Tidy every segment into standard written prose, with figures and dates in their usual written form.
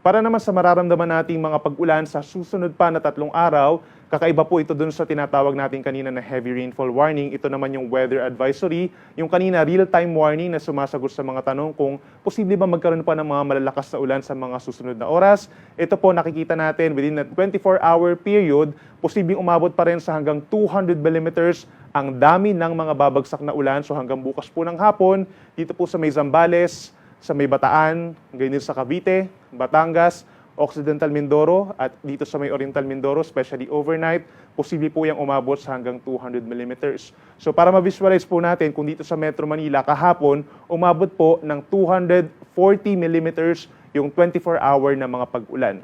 Para naman sa mararamdaman nating mga pag-ulan sa susunod pa na 3 araw, kakaiba po ito dun sa tinatawag natin kanina na heavy rainfall warning. Ito naman yung weather advisory. Yung kanina real-time warning na sumasagot sa mga tanong kung posible ba magkaroon pa ng mga malalakas na ulan sa mga susunod na oras. Ito po nakikita natin within a 24-hour period, posibleng umabot pa rin sa hanggang 200 millimeters ang dami ng mga babagsak na ulan. So hanggang bukas po ng hapon, dito po sa may Zambales, sa may Bataan, ganyan sa Cavite, Batangas, Occidental Mindoro at dito sa may Oriental Mindoro, especially overnight, posible po yung umabot sa hanggang 200 millimeters. So para ma-visualize po natin kung dito sa Metro Manila kahapon, umabot po ng 240 millimeters yung 24-hour na mga pag-ulan.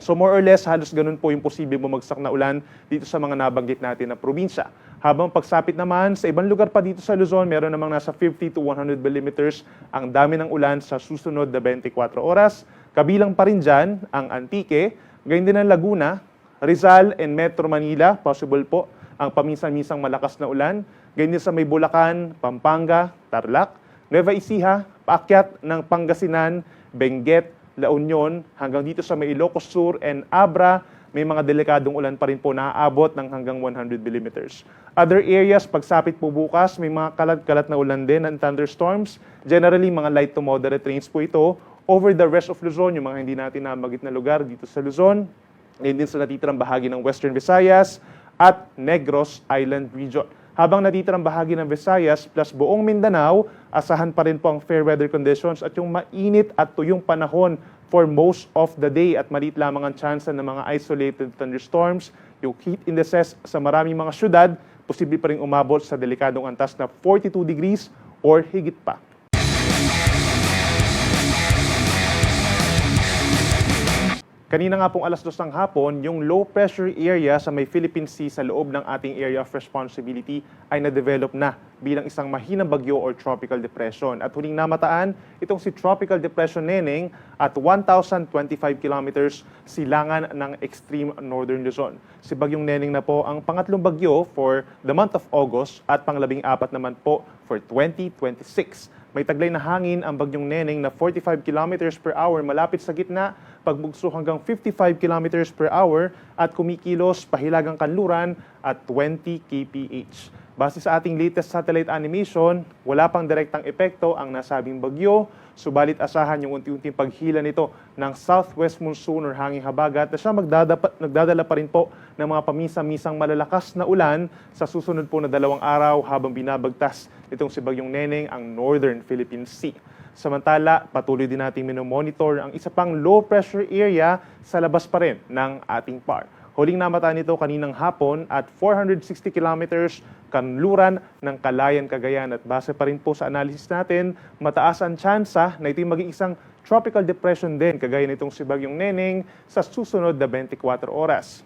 So more or less, halos ganun po yung posible bumagsak na ulan dito sa mga nabanggit natin na probinsya. Habang pagsapit naman, sa ibang lugar pa dito sa Luzon, meron namang nasa 50 to 100 millimeters ang dami ng ulan sa susunod na 24 oras. Kabilang pa rin dyan ang Antique, gayon din ang Laguna, Rizal and Metro Manila, possible po ang paminsan-minsang malakas na ulan. Gayon din sa may Bulacan, Pampanga, Tarlac, Nueva Ecija, paakyat ng Pangasinan, Benguet, La Union, hanggang dito sa may Ilocos Sur and Abra, may mga delikadong ulan pa rin po na aabot ng hanggang 100 millimeters. Other areas, pagsapit po bukas, may mga kalat-kalat na ulan din and thunderstorms. Generally, mga light to moderate rains po ito over the rest of Luzon, yung mga hindi natin namagit na lugar dito sa Luzon, ngayon din sa natitirang bahagi ng Western Visayas at Negros Island Region. Habang natitirang bahagi ng Visayas plus buong Mindanao, asahan pa rin po ang fair weather conditions at yung mainit at tuyong panahon for most of the day at maliit lamang ang chance ng mga isolated thunderstorms. Yung heat indices sa maraming mga syudad, posible pa rin umabot sa delikadong antas na 42 degrees or higit pa. Kanina nga pong alas 2 ng hapon, yung low pressure area sa may Philippine Sea sa loob ng ating area of responsibility ay na-develop na bilang isang mahinang bagyo or tropical depression. At huling namataan, itong si Tropical Depression Neneng at 1,025 kilometers silangan ng extreme northern Luzon. Si Bagyong Neneng na po ang pangatlong bagyo for the month of August at pang-14 naman po for 2026. May taglay na hangin ang Bagyong Neneng na 45 kilometers per hour malapit sa gitna, pagbugso hanggang 55 kilometers per hour at kumikilos pahilagang kanluran at 20 kph. Base sa ating latest satellite animation, wala pang direktang epekto ang nasabing bagyo, subalit asahan yung unti-unting paghila nito ng southwest monsoon or hanging habagat na siya nagdadala pa rin po ng mga paminsan-minsang malalakas na ulan sa susunod po na 2 araw habang binabagtas itong si Bagyong Neneng ang Northern Philippine Sea. Samantala, patuloy din natin minomonitor ang isa pang low pressure area sa labas pa rin ng ating PAR. Huling namataan nito kaninang hapon at 460 kilometers kanluran ng Calayan, Cagayan at base pa rin po sa analysis natin, mataas ang tsansa na ito'y maging isang tropical depression din kagaya nitong si Bagyong Neneng sa susunod na 24 oras.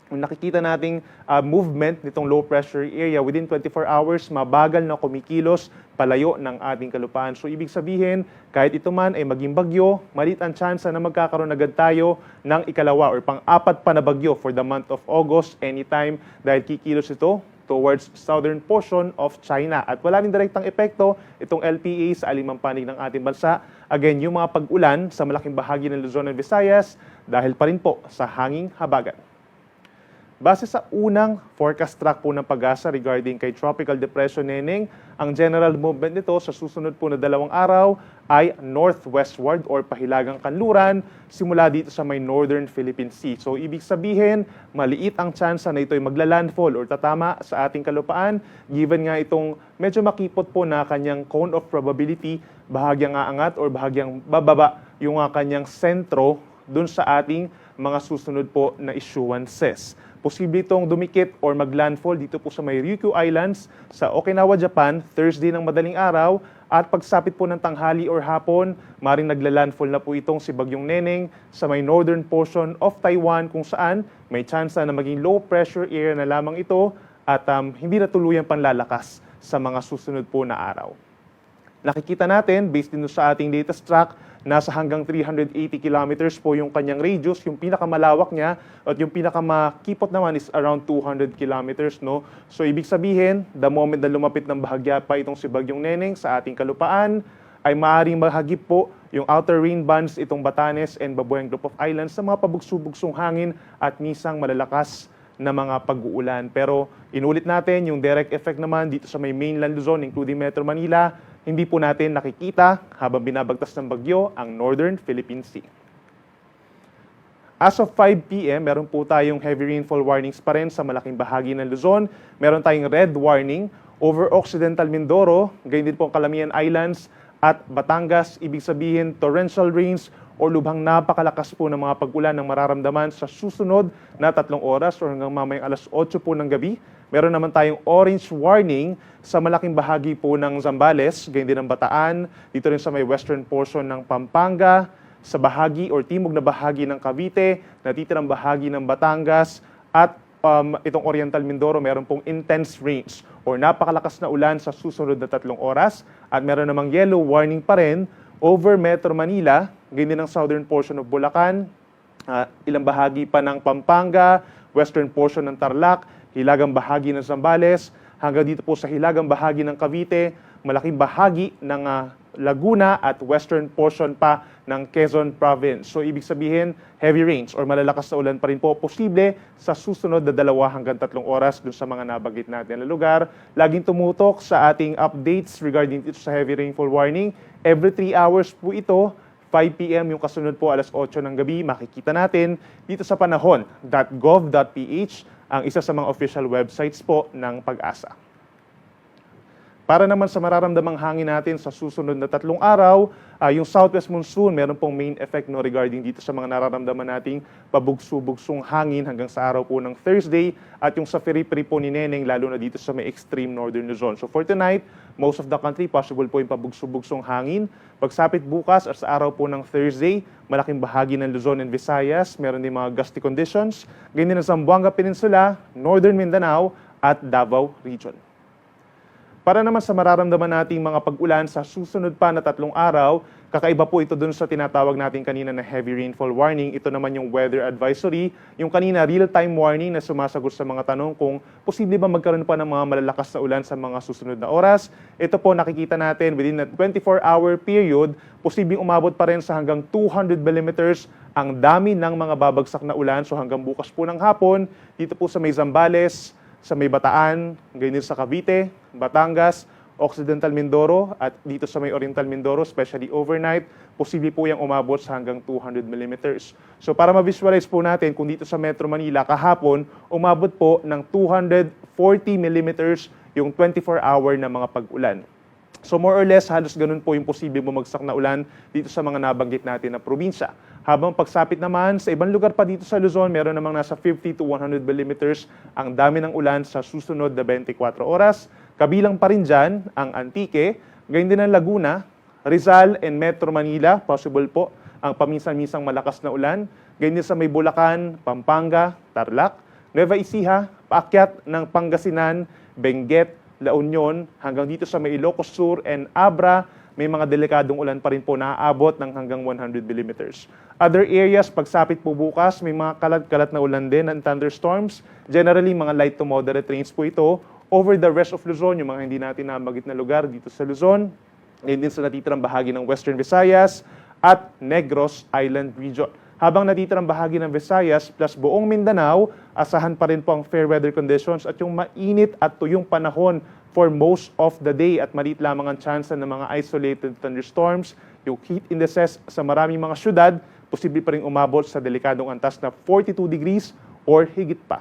Kung nakikita nating movement nitong low pressure area within 24 hours, mabagal na kumikilos palayo ng ating kalupaan. So ibig sabihin, kahit ito man ay maging bagyo, maliit ang tsansa na magkakaroon agad tayo ng ikalawa or pang-apat pa na bagyo for the month of August anytime dahil kikilos ito towards southern portion of China. At wala rin direktang epekto itong LPA sa alimang panig ng ating bansa. Again, yung mga pag-ulan sa malaking bahagi ng Luzon and Visayas dahil pa rin po sa hanging habagat. Base sa unang forecast track po ng Pag-asa regarding kay Tropical Depression Neneng, ang general movement nito sa susunod po na 2 araw ay northwestward or pahilagang kanluran simula dito sa may Northern Philippine Sea. So ibig sabihin, maliit ang tsansa na ito ay magla-landfall or tatama sa ating kalupaan given nga itong medyo makipot po na kanyang cone of probability, bahagyang aangat or bahagyang bababa yung kanyang sentro dun sa ating mga susunod po na issuances. Posible itong dumikit or maglandfall dito po sa may Ryukyu Islands sa Okinawa, Japan, Thursday ng madaling araw at pagsapit po ng tanghali or hapon, maring naglalandfall na po itong si Bagyong Neneng sa may northern portion of Taiwan kung saan may tsansa na maging low pressure area na lamang ito at hindi na tuluyang panlalakas sa mga susunod po na araw. Nakikita natin, based din sa ating latest track, nasa hanggang 380 kilometers po yung kanyang radius, yung pinakamalawak niya, at yung pinakamakipot naman is around 200 kilometers, no? So, ibig sabihin, the moment na lumapit ng bahagya pa itong si Bagyong Neneng sa ating kalupaan, ay maaaring mahagip po yung outer rain bands, itong Batanes and Babuyan Group of Islands sa mga pabugso-bugsong hangin at misang malalakas na mga pag-uulan. Pero inulit natin yung direct effect naman dito sa may mainland Luzon, including Metro Manila, hindi po natin nakikita habang binabagtas ng bagyo ang Northern Philippine Sea. As of 5 p.m., meron po tayong heavy rainfall warnings pa rin sa malaking bahagi ng Luzon. Meron tayong red warning over Occidental Mindoro, gayon din po ang Calamian Islands at Batangas. Ibig sabihin, torrential rains o lubhang napakalakas po ng mga pag-ulan ng mararamdaman sa susunod na 3 oras o hanggang mamayang alas 8 po ng gabi. Meron naman tayong orange warning sa malaking bahagi po ng Zambales, gayon din ng Bataan, dito rin sa may western portion ng Pampanga, sa bahagi or timog na bahagi ng Cavite, natitirang bahagi ng Batangas, at itong Oriental Mindoro, meron pong intense rains or napakalakas na ulan sa susunod na 3 oras. At meron namang yellow warning pa rin over Metro Manila, ganyan ang southern portion of Bulacan, ilang bahagi pa ng Pampanga, western portion ng Tarlac, hilagang bahagi ng Zambales, hanggang dito po sa hilagang bahagi ng Cavite, malaking bahagi ng Laguna at western portion pa ng Quezon Province. So ibig sabihin, heavy rains or malalakas na ulan pa rin po posible sa susunod na 2 hanggang 3 oras dun sa mga nabanggit natin na lugar. Laging tumutok sa ating updates regarding dito sa heavy rainfall warning. Every 3 hours po ito, 5 p.m. yung kasunod po alas 8 ng gabi, makikita natin dito sa panahon.gov.ph, ang isa sa mga official websites po ng Pag-asa. Para naman sa mararamdamang hangin natin sa susunod na 3 araw, yung southwest monsoon, meron pong main effect regarding dito sa mga nararamdaman nating pabugso-bugsong hangin hanggang sa araw po ng Thursday, at yung sa Firipiri po ni Neneng, lalo na dito sa may extreme northern Luzon. So for tonight, most of the country, possible po yung pabugso-bugsong hangin. Pagsapit bukas at sa araw po ng Thursday, malaking bahagi ng Luzon and Visayas, meron din mga gusty conditions. Ganyan na sa Zamboanga Peninsula, Northern Mindanao at Davao Region. Para naman sa mararamdaman nating mga pag-ulan sa susunod pa na 3 araw, kakaiba po ito dun sa tinatawag natin kanina na heavy rainfall warning. Ito naman yung weather advisory. Yung kanina real-time warning na sumasagot sa mga tanong kung posible ba magkaroon pa ng mga malalakas na ulan sa mga susunod na oras. Ito po nakikita natin within a 24-hour period, posibleng umabot pa rin sa hanggang 200 millimeters ang dami ng mga babagsak na ulan. So hanggang bukas po ng hapon, dito po sa may Zambales, sa may Bataan, ganyan sa Cavite, Batangas, Occidental Mindoro, at dito sa may Oriental Mindoro, especially overnight, posible po yung umabot sa hanggang 200 millimeters. So para ma-visualize po natin, kung dito sa Metro Manila kahapon, umabot po ng 240 millimeters yung 24-hour na mga pag-ulan. So more or less, halos ganun po yung posible bumagsak na ulan dito sa mga nabanggit natin na probinsya. Habang pagsapit naman, sa ibang lugar pa dito sa Luzon, meron namang nasa 50 to 100 millimeters ang dami ng ulan sa susunod na 24 oras. Kabilang pa rin dyan ang Antique, gayon din ang Laguna, Rizal and Metro Manila, possible po ang paminsan-minsang malakas na ulan. Gayon din sa may Bulacan, Pampanga, Tarlac, Nueva Ecija, paakyat ng Pangasinan, Benguet, La Union, hanggang dito sa may Ilocos Sur and Abra, may mga delikadong ulan pa rin po na aabot ng hanggang 100 millimeters. Other areas, pagsapit po bukas, may mga kalat-kalat na ulan din and thunderstorms. Generally, mga light to moderate rains po ito over the rest of Luzon, yung mga hindi natin namagit na lugar dito sa Luzon, ngayon din sa natitirang bahagi ng Western Visayas at Negros Island Region. Habang natitirang bahagi ng Visayas plus buong Mindanao, asahan pa rin po ang fair weather conditions at yung mainit at tuyong panahon for most of the day, at maliit lamang ang chance ng mga isolated thunderstorms. Yung heat indices sa maraming mga syudad, posible pa rin umabot sa delikadong antas na 42 degrees or higit pa.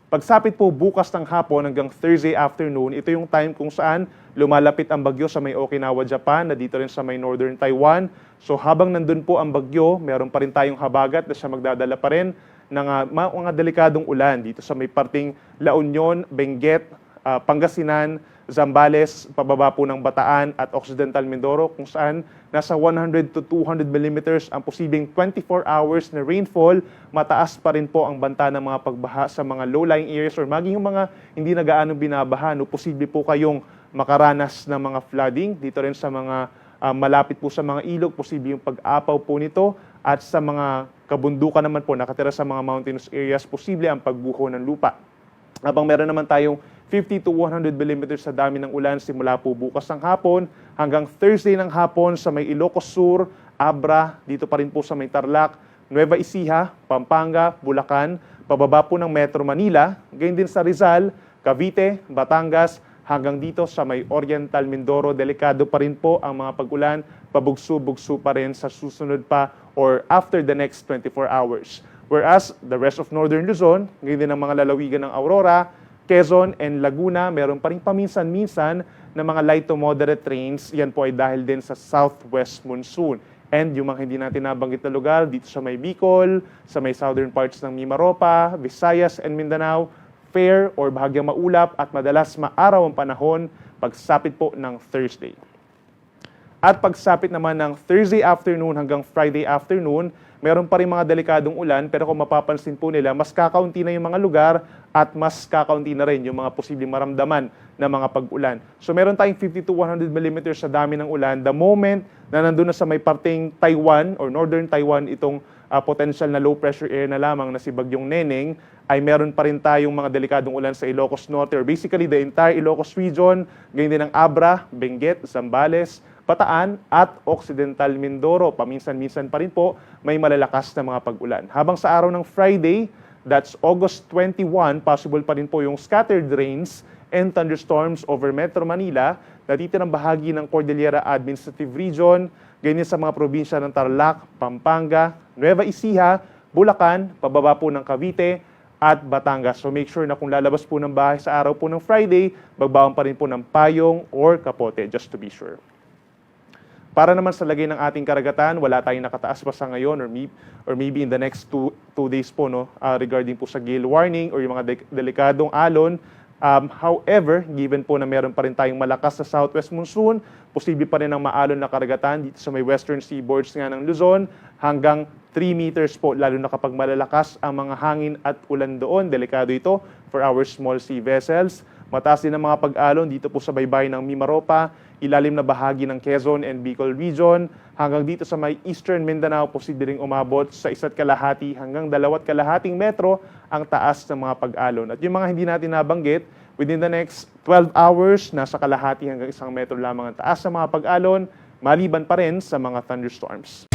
Pagsapit po bukas ng hapon hanggang Thursday afternoon, ito yung time kung saan lumalapit ang bagyo sa may Okinawa, Japan, na dito rin sa may northern Taiwan. So habang nandun po ang bagyo, meron pa rin tayong habagat na siya magdadala pa rin ng mga delikadong ulan dito sa may parting La Union, Benguet, Pangasinan, Zambales, pababa po ng Bataan at Occidental Mindoro, kung saan nasa 100 to 200 millimeters ang posibleng 24 hours na rainfall. Mataas pa rin po ang banta ng mga pagbaha sa mga low-lying areas or maging yung mga hindi na gaano binabaha. No, posible po kayong makaranas ng mga flooding. Dito rin sa mga malapit po sa mga ilog, posible yung pag-apaw po nito. At sa mga kabundukan naman po, nakatira sa mga mountainous areas, posible ang pagbuho ng lupa. Habang meron naman tayong 50 to 100 millimeters sa dami ng ulan simula po bukas ng hapon hanggang Thursday ng hapon sa may Ilocos Sur, Abra, dito pa rin po sa may Tarlac, Nueva Ecija, Pampanga, Bulacan, pababa po ng Metro Manila, gayon din sa Rizal, Cavite, Batangas, hanggang dito sa may Oriental Mindoro. Delikado pa rin po ang mga pag-ulan, pabugso-bugso pa rin sa susunod pa or after the next 24 hours. Whereas the rest of Northern Luzon, ngayon din ang mga lalawigan ng Aurora, Quezon and Laguna, meron pa rin paminsan-minsan na mga light to moderate rains. Yan po ay dahil din sa southwest monsoon. And yung mga hindi natin nabanggit na lugar, dito sa may Bicol, sa may southern parts ng Mimaropa, Visayas and Mindanao, fair or bahagyang maulap at madalas maaraw ang panahon pagsapit po ng Thursday. At pagsapit naman ng Thursday afternoon hanggang Friday afternoon, meron pa rin mga delikadong ulan pero kung mapapansin po nila, mas kakaunti na yung mga lugar at mas kakaunti na rin yung mga posibleng maramdaman na mga pag-ulan. So meron tayong 50 to 100 millimeters sa dami ng ulan. The moment na nandun na sa may parteng Taiwan or Northern Taiwan itong potential na low pressure area na lamang na si Bagyong Neneng, ay meron pa rin tayong mga delikadong ulan sa Ilocos Norte or basically the entire Ilocos region, ganyan din ang Abra, Benguet, Zambales, Bataan at Occidental Mindoro. Paminsan-minsan pa rin po may malalakas na mga pag-ulan. Habang sa araw ng Friday, that's August 21, possible pa rin po yung scattered rains and thunderstorms over Metro Manila, natitirang bahagi ng Cordillera Administrative Region, ganyan sa mga probinsya ng Tarlac, Pampanga, Nueva Ecija, Bulacan, pababa po ng Cavite, at Batangas. So make sure na kung lalabas po ng bahay sa araw po ng Friday, magbaon pa rin po ng payong or kapote, just to be sure. Para naman sa lagay ng ating karagatan, wala tayong nakataas pa sa ngayon or maybe in the next two days po regarding po sa gale warning or yung mga delikadong alon. However, given po na meron pa rin tayong malakas na southwest monsoon, posible pa rin ang maalon na karagatan dito sa may western seaboards nga ng Luzon hanggang 3 meters po, lalo na kapag malalakas ang mga hangin at ulan doon. Delikado ito for our small sea vessels. Mataas din ang mga pag-alon dito po sa baybayin ng Mimaropa, ilalim na bahagi ng Quezon and Bicol region, hanggang dito sa may Eastern Mindanao, posible ring umabot sa 1.5 hanggang 2.5 metro ang taas ng mga pag-alon. At yung mga hindi natin nabanggit, within the next 12 hours, nasa 0.5 hanggang 1 metro lamang ang taas ng mga pag-alon, maliban pa rin sa mga thunderstorms.